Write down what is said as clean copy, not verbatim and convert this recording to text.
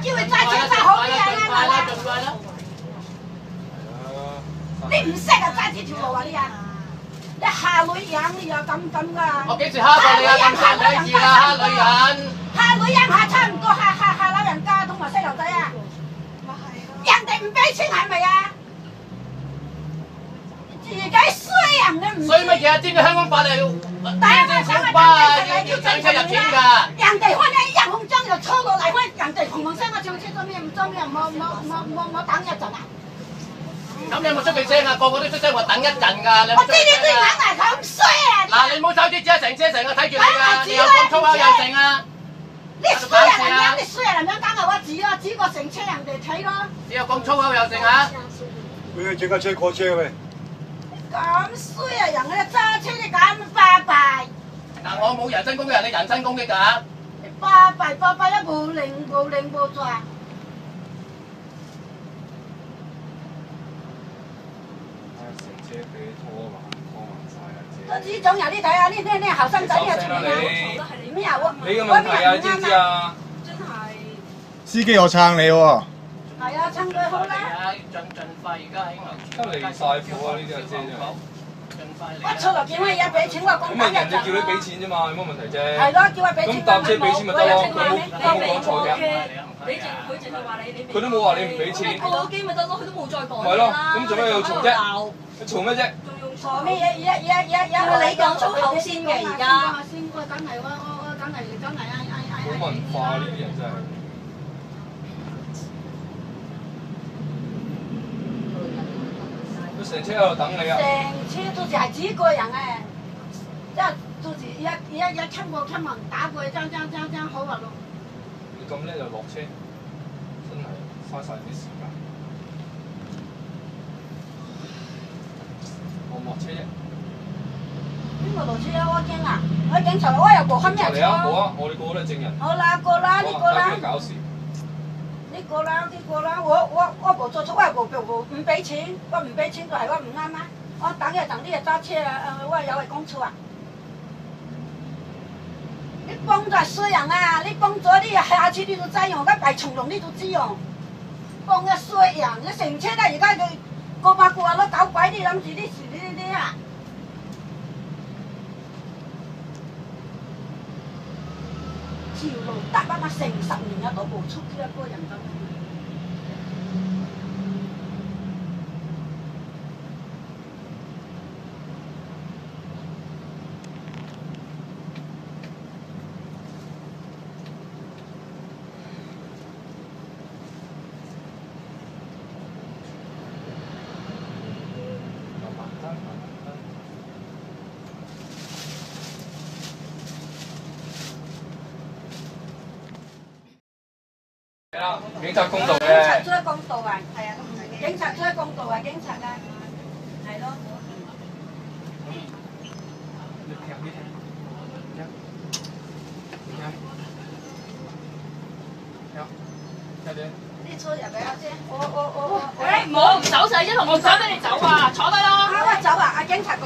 叫佢揸車揸好啲啊！啱啦，盡快啦！你唔識啊，揸住條路啊！呢人，你下女人你又咁噶？我幾時蝦過你啊？咁閒女字啊，蝦女人！下女人下差唔多下老人家同埋細路仔啊！人哋唔俾錢係咪啊？自己衰人你唔衰乜嘢啊？知唔知香港法例要小巴啊要上車入錢㗎？人哋開呢一紅章就抽落嚟，開人哋紅紅聲我上車做咩唔做咩？冇等一陣啊！咁你有冇出佢聲啊？個個都出聲話等一陣㗎。我知你對眼係咁衰啊！嗱，你唔好手指指啊，成車成個睇住你㗎，你又講粗口又剩啊！你衰啊咁樣，你衰啊咁樣，梗係我指咯，指個成車人哋睇咯。你又講粗口又剩啊！佢整架車過車喂。咁衰啊人啊，揸車你咁巴閉。嗱，我冇人身攻擊人，你人身攻擊㗎。你巴閉一冇零冇做啊！車俾拖埋晒啊！呢種人你睇下，呢後生仔啊，全部咩啊？你嘅問題啊，知唔知啊？真係。司機我撐你喎。係啊，撐佢好啦。盡快而家喺牛得離晒譜啊！呢啲阿姐真係。我出嚟見佢而家俾錢我講咁咪人哋叫你俾錢啫嘛，有乜問題啫？係咯，叫佢俾錢。咁搭車俾錢咪得咯，佢冇講錯嘅。佢淨係話你佢都冇話你唔俾錢。過咗機咪得咯，佢都冇再講。咪咯，咁做咩要嘈啫？你嘈咩啫？嘈咩嘢？你講粗口先嘅而家。先，我梗係好文化呢啲人真係。佢成車喺度等你啊！成車都係自己個人啊，即係到時一親過親民打過去，爭好啊咯。你咁叻就落車，真係嘥晒啲時間。我落車啫。邊個落車啊？我驚啊！我警察我又過今日嚟啊！好啊！我哋個個都係證人。好啦，過啦，你過啦。搞事。你過啦，我冇做錯，我唔俾錢，我唔俾錢就係我唔啱啊！我等日呢日揸車啊，我有係講錯啊！你幫咗係衰人啊！你幫咗啲下次你都知用，而家大重龍你都知用，幫咗衰人，你成車都而家佢個把個咯，搞鬼啲諗住啲事呢啊！條路得啊嘛，成10年啊都冇出呢一個人咁。係啦，警察公道嘅。警察出得公道啊！係啊，警察出得公道啊！警察啊，係咯。呢出入嚟啊先，我。誒，唔好唔手勢啫，同我想俾你走啊，坐低啦。走啊！阿警察局。